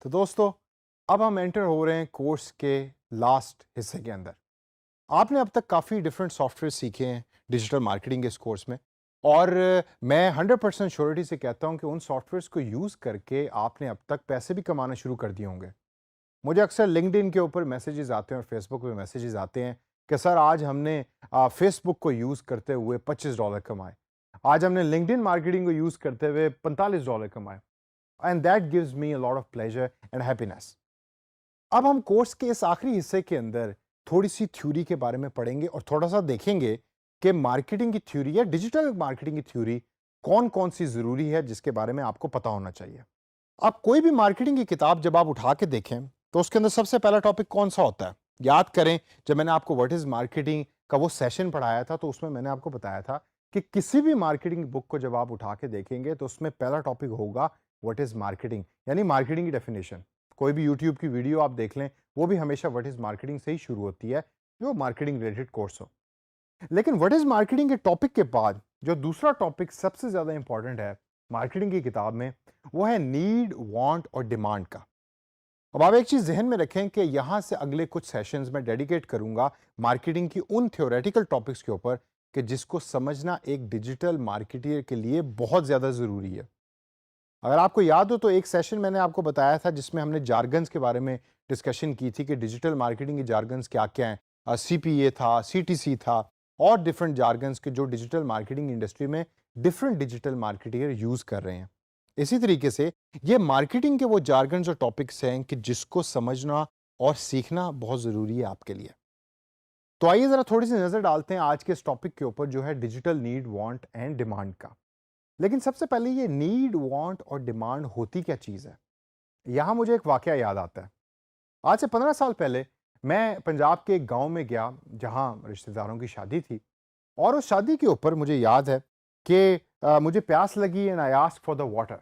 तो दोस्तों, अब हम एंटर हो रहे हैं कोर्स के लास्ट हिस्से के अंदर। आपने अब तक काफ़ी डिफरेंट सॉफ्टवेयर सीखे हैं डिजिटल मार्केटिंग के इस कोर्स में, और मैं 100% श्योरिटी से कहता हूं कि उन सॉफ्टवेयर्स को यूज़ करके आपने अब तक पैसे भी कमाना शुरू कर दिए होंगे। मुझे अक्सर लिंक्डइन के ऊपर मैसेजेस आते हैं और फेसबुक पे मैसेजेस आते हैं कि सर आज हमने फेसबुक को यूज़ करते हुए $25 कमाए, आज हमने लिंक्डइन मार्केटिंग को यूज़ करते हुए $45 कमाए, and that gives me a lot of pleasure and happiness. अब हम कोर्स के इस आखिरी हिस्से के अंदर थोड़ी-सी थ्योरी के बारे में पढ़ेंगे और थोड़ा-सा देखेंगे कि मार्केटिंग की थ्योरी या डिजिटल मार्केटिंग की थ्योरी कौन-कौन सी ज़रूरी है जिसके बारे में आपको पता होना चाहिए। आप कोई भी मार्केटिंग की किताब जब आप उठा के देखें, तो उसके अंदर सबसे पहला टॉपिक कौन-सा होता है? याद करें, जब मैंने आपको व्हाट इज़ मार्केटिंग का वो सेशन पढ़ाया था, तो उसमें मैंने आपको बताया था कि किसी भी मार्केटिंग बुक को जब आप उठा के देखेंगे, तो उसमें पहला टॉपिक होगा व्हाट इज़ मार्केटिंग, यानी मार्केटिंग की डेफिनिशन। कोई भी यूट्यूब की वीडियो आप देख लें, वो भी हमेशा व्हाट इज़ मार्केटिंग से ही शुरू होती है, जो मार्केटिंग रिलेटेड कोर्स हो। लेकिन व्हाट इज़ मार्केटिंग के टॉपिक के बाद जो दूसरा टॉपिक सबसे ज़्यादा इंपॉर्टेंट है मार्केटिंग की किताब में, वो है नीड, वांट और डिमांड का। अब आप एक चीज़ ज़हन में रखें कि यहाँ से अगले कुछ सेशंस में डेडिकेट करूँगा मार्केटिंग की उन थ्योरेटिकल टॉपिक्स के ऊपर कि जिसको समझना एक डिजिटल मार्केटियर के लिए बहुत ज़्यादा ज़रूरी है। अगर आपको याद हो, तो एक सेशन मैंने आपको बताया था जिसमें हमने जार्गन्स के बारे में डिस्कशन की थी कि डिजिटल मार्केटिंग के जार्गन्स क्या-क्या हैं। सीपीए था, सीटीसी था और डिफरेंट जार्गन्स के जो डिजिटल मार्केटिंग इंडस्ट्री में डिफरेंट डिजिटल मार्केटियर यूज़ कर रहे हैं। इसी तरीके से ये मार्केटिंग के वो जार्गन्स और टॉपिक्स हैं कि जिसको समझना और सीखना बहुत ज़रूरी है आपके लिए। तो आइए ज़रा थोड़ी-सी नज़र डालते हैं आज के इस टॉपिक के ऊपर जो है digital need, want and demand का। लेकिन सबसे पहले ये नीड, वांट और डिमांड होती क्या चीज़ है? यहाँ मुझे एक वाकया याद आता है। आज से 15 साल पहले मैं पंजाब के एक गाँव में गया, जहाँ रिश्तेदारों की शादी थी, और उस शादी के ऊपर मुझे याद है कि मुझे प्यास लगी and I asked for the water,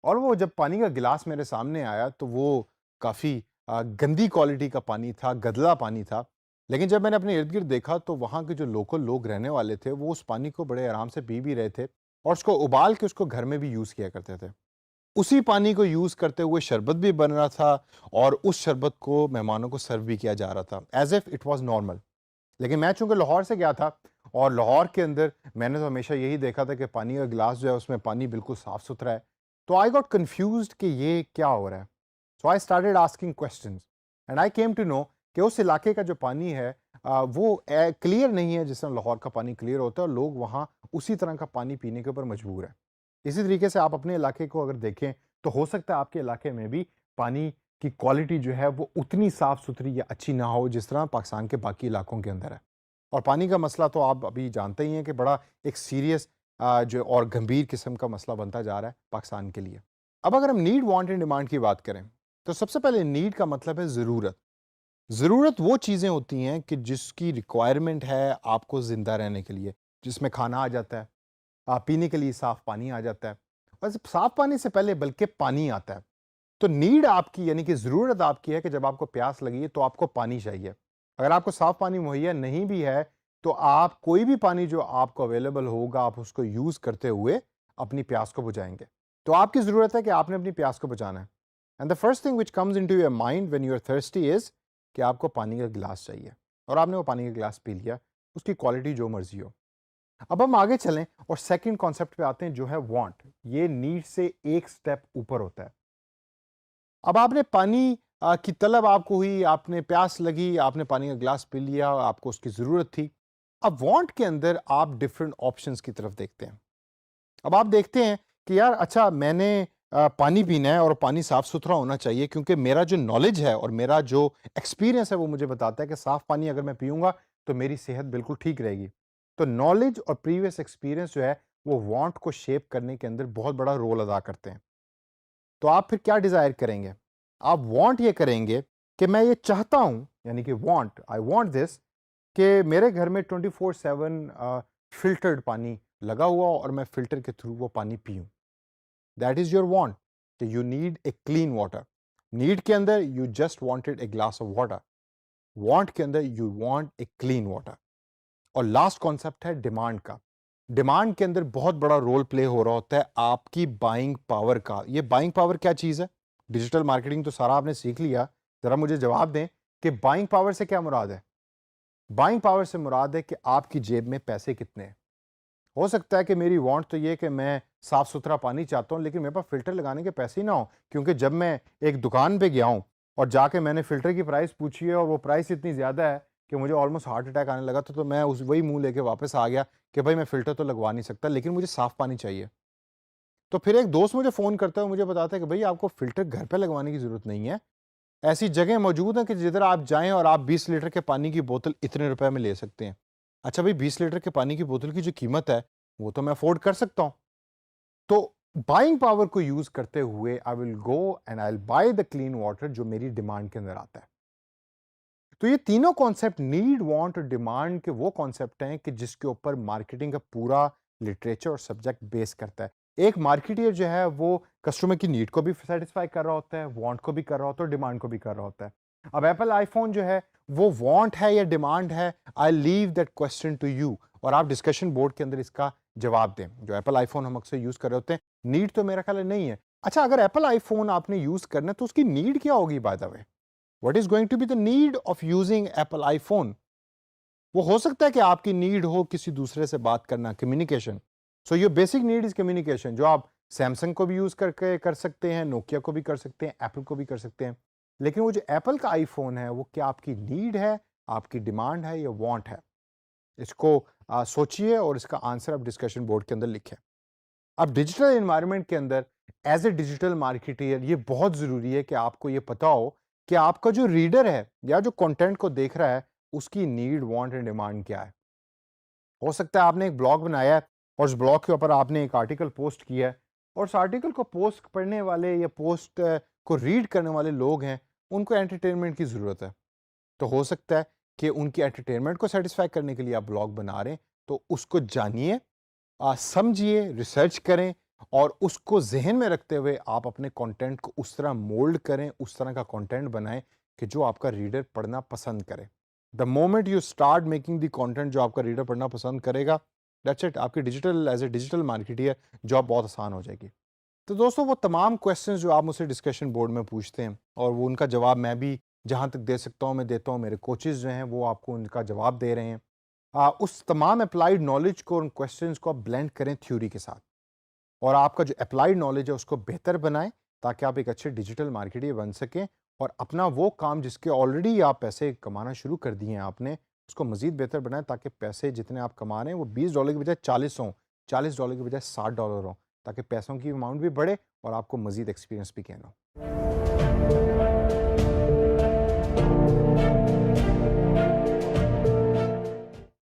और वो जब पानी का गिलास मेरे सामने आया तो वो काफ़ी गंदी क्वालिटी का पानी था, गंदला पानी था। लेकिन जब मैंने अपने इर्द-गिर्द देखा, तो वहाँ के जो लोकल लोग रहने वाले थे, वो उस पानी को बड़े आराम से पी भी रहे थे और उसको उबाल के उसको घर में भी यूज़ किया करते थे। उसी पानी को यूज़ करते हुए शरबत भी बन रहा था और उस शरबत को मेहमानों को सर्व भी किया जा रहा था, as if it was normal. लेकिन मैं चूँकि लाहौर से गया था और लाहौर के अंदर मैंने तो हमेशा यही देखा था कि पानी का गिलास जो है उसमें पानी बिल्कुल साफ-सुथरा है। तो आई गॉट कन्फ्यूज़्ड कि ये क्या हो रहा है? So I started asking questions and I came to know कि उस इलाके का जो पानी है वो क्लियर नहीं है जिस तरह लाहौर का पानी क्लियर होता है, और लोग वहाँ उसी तरह का पानी पीने के ऊपर मजबूर हैं। इसी तरीके से आप अपने इलाके को अगर देखें, तो हो सकता है आपके इलाके में भी पानी की क्वालिटी जो है वो उतनी साफ-सुथरी या अच्छी ना हो जिस तरह पाकिस्तान के बाकी इलाकों के अंदर है। और पानी का मसला तो आप अभी जानते ही हैं कि बड़ा एक सीरियस जो और गंभीर किस्म का मसला बनता जा रहा है पाकिस्तान के लिए। अब अगर हम नीड, वांट एंड डिमांड की बात करें, तो सबसे पहले नीड का मतलब है ज़रूरत। ज़रूरत वो चीज़ें होती हैं कि जिसकी रिक्वायरमेंट है आपको ज़िंदा रहने के लिए, जिसमें खाना आ जाता है, पीने के लिए साफ़ पानी आ जाता है, और साफ़ पानी से पहले बल्कि पानी आता है। तो नीड आपकी, यानी कि ज़रूरत आपकी है कि जब आपको प्यास लगी है तो आपको पानी चाहिए। अगर आपको साफ़ पानी मुहैया नहीं भी है, तो आप कोई भी पानी जो आपको अवेलेबल होगा, आप उसको यूज़ करते हुए अपनी प्यास को बुझाएँगे। तो आपकी ज़रूरत है कि आपने अपनी प्यास को बुझाना है। And the first thing which comes into your mind when you are thirsty is कि आपको पानी का गिलास चाहिए, और आपने वो पानी का गिलास पी लिया, उसकी क्वालिटी जो मर्ज़ी हो। अब हम आगे चलें और सेकंड कॉन्सेप्ट पे आते हैं जो है वांट। ये नीड से एक स्टेप ऊपर होता है। अब आपने पानी की तलब आपको हुई, आपने प्यास लगी, आपने पानी का ग्लास पी लिया, आपको उसकी ज़रूरत थी। अब वांट के अंदर आप डिफरेंट ऑप्शंस की तरफ देखते हैं। अब आप देखते हैं कि यार अच्छा, मैंने पानी पीना है और पानी साफ-सुथरा होना चाहिए, क्योंकि मेरा जो नॉलेज है और मेरा जो एक्सपीरियंस है वो मुझे बताता है कि साफ पानी अगर मैं पीऊँगा तो मेरी सेहत बिल्कुल ठीक रहेगी। तो नॉलेज और प्रीवियस एक्सपीरियंस जो है वो वांट को शेप करने के अंदर बहुत बड़ा रोल अदा करते हैं। तो आप फिर क्या डिज़ायर करेंगे? आप वांट ये करेंगे कि मैं ये चाहता हूँ, यानी कि वांट, आई वांट दिस, कि मेरे घर में 24/7 फ़िल्टर्ड पानी लगा हुआ हो और मैं फ़िल्टर के थ्रू वो पानी पीऊँ। दैट इज़ योर वांट, कि you need a clean water. Need के अंदर you just wanted a glass of water. Want के अंदर you want a clean water. और लास्ट कॉन्सेप्ट है डिमांड का। डिमांड के अंदर बहुत बड़ा रोल प्ले हो रहा होता है आपकी बाइंग पावर का। ये बाइंग पावर क्या चीज़ है? डिजिटल मार्केटिंग तो सारा आपने सीख लिया, ज़रा मुझे जवाब दें कि बाइंग पावर से क्या मुराद है? बाइंग पावर से मुराद है कि आपकी जेब में पैसे कितने हैं। हो सकता है कि मेरी वांट तो ये कि मैं साफ-सुथरा पानी चाहता हूँ, लेकिन मेरे पास फ़िल्टर लगाने के पैसे ही ना हों, क्योंकि जब मैं एक दुकान पे गया हूँ और जाके मैंने फ़िल्टर की प्राइस पूछी है और वो प्राइस इतनी ज़्यादा है कि मुझे ऑलमोस्ट हार्ट अटैक आने लगा था, तो मैं उस वही मुँह लेके वापस आ गया कि भाई मैं फ़िल्टर तो लगवा नहीं सकता, लेकिन मुझे साफ़ पानी चाहिए। तो फिर एक दोस्त मुझे फ़ोन करता है और मुझे बताता है कि भई आपको फ़िल्टर घर पे लगवाने की ज़रूरत नहीं है। ऐसी जगह मौजूद हैं कि जिधर आप जाएँ और आप 20 लीटर के पानी की बोतल इतने रुपए में ले सकते हैं। अच्छा भई 20 लीटर के पानी की बोतल की जो कीमत है, वो तो मैं अफ़ोर्ड कर सकता हूँ। तो बाइंग पावर को यूज़ करते हुए I will go and I will by the clean water जो मेरी डिमांड के अंदर आता है। तो ये तीनों कॉन्सेप्ट नीड, वांट और डिमांड के वो कॉन्सेप्ट हैं कि जिसके ऊपर मार्केटिंग का पूरा लिटरेचर और सब्जेक्ट बेस करता है। एक मार्केटियर जो है वो कस्टमर की नीड को भी सैटिस्फाई कर रहा होता है, वांट को भी कर रहा होता है और डिमांड को भी कर रहा होता है। अब एप्पल आईफ़ोन जो है वो वांट है या डिमांड है, I leave that question to you और आप डिस्कशन बोर्ड के अंदर इसका जवाब दें। जो एप्पल आईफ़ोन हम अक्सर यूज़ कर रहे होते हैं, नीड तो मेरा ख्याल है नहीं है। अच्छा अगर एप्पल आईफ़ोन आपने यूज़ करना है तो उसकी नीड क्या होगी by the way? What is going to be the need of using Apple iPhone? वो हो सकता है कि आपकी नीड हो किसी दूसरे से बात करना, communication. So your basic need is communication, जो आप सैमसंग को भी यूज करके कर सकते हैं, नोकिया को भी कर सकते हैं, एप्पल को भी कर सकते हैं। लेकिन वो जो एप्पल का आईफोन है वो क्या आपकी नीड है, आपकी डिमांड है या वांट है? इसको सोचिए और इसका आंसर आप डिस्कशन बोर्ड के अंदर लिखें। अब डिजिटल एनवायरनमेंट के अंदर एज ए डिजिटल मार्केटियर ये बहुत ज़रूरी है कि आपको ये पता हो कि आपका जो रीडर है या जो कंटेंट को देख रहा है उसकी नीड, वांट एंड डिमांड क्या है। हो सकता है आपने एक ब्लॉग बनाया है और उस ब्लॉग के ऊपर आपने एक आर्टिकल पोस्ट किया है और उस आर्टिकल को पोस्ट पढ़ने वाले या पोस्ट को रीड करने वाले लोग हैं, उनको एंटरटेनमेंट की ज़रूरत है। तो हो सकता है कि उनकी एंटरटेनमेंट को सेटिस्फाई करने के लिए आप ब्लॉग बना रहे हैं, तो उसको जानिए, समझिए, रिसर्च करें और उसको ज़हन में रखते हुए आप अपने कंटेंट को उस तरह मोल्ड करें, उस तरह का कंटेंट बनाएँ कि जो आपका रीडर पढ़ना पसंद करे। The moment you start making the content जो आपका रीडर पढ़ना पसंद करेगा, दैट्स इट, आपकी digital as a digital marketeer job बहुत आसान हो जाएगी। तो दोस्तों वो तमाम क्वेश्चंस जो आप मुझसे डिस्कशन बोर्ड में पूछते हैं और वो उनका जवाब मैं भी जहाँ तक दे सकता हूँ मैं देता हूँ, मेरे कोचेज़ जो हैं वो आपको उनका जवाब दे रहे हैं। उस तमाम अप्लाइड नॉलेज को, उन क्वेश्चंस को आप ब्लेंड करें थ्योरी के साथ और आपका जो अप्लाइड नॉलेज है उसको बेहतर बनाएं ताकि आप एक अच्छे डिजिटल मार्केटर बन सकें और अपना वो काम जिसके ऑलरेडी आप पैसे कमाना शुरू कर दिए हैं आपने, उसको मज़ीद बेहतर बनाएं ताकि पैसे जितने आप कमा रहे हैं वो $20 की बजाय 40 हों, $40 की बजाय $60 हों, ताकि पैसों की अमाउंट भी बढ़े और आपको मज़ीद एक्सपीरियंस भी गेन हो।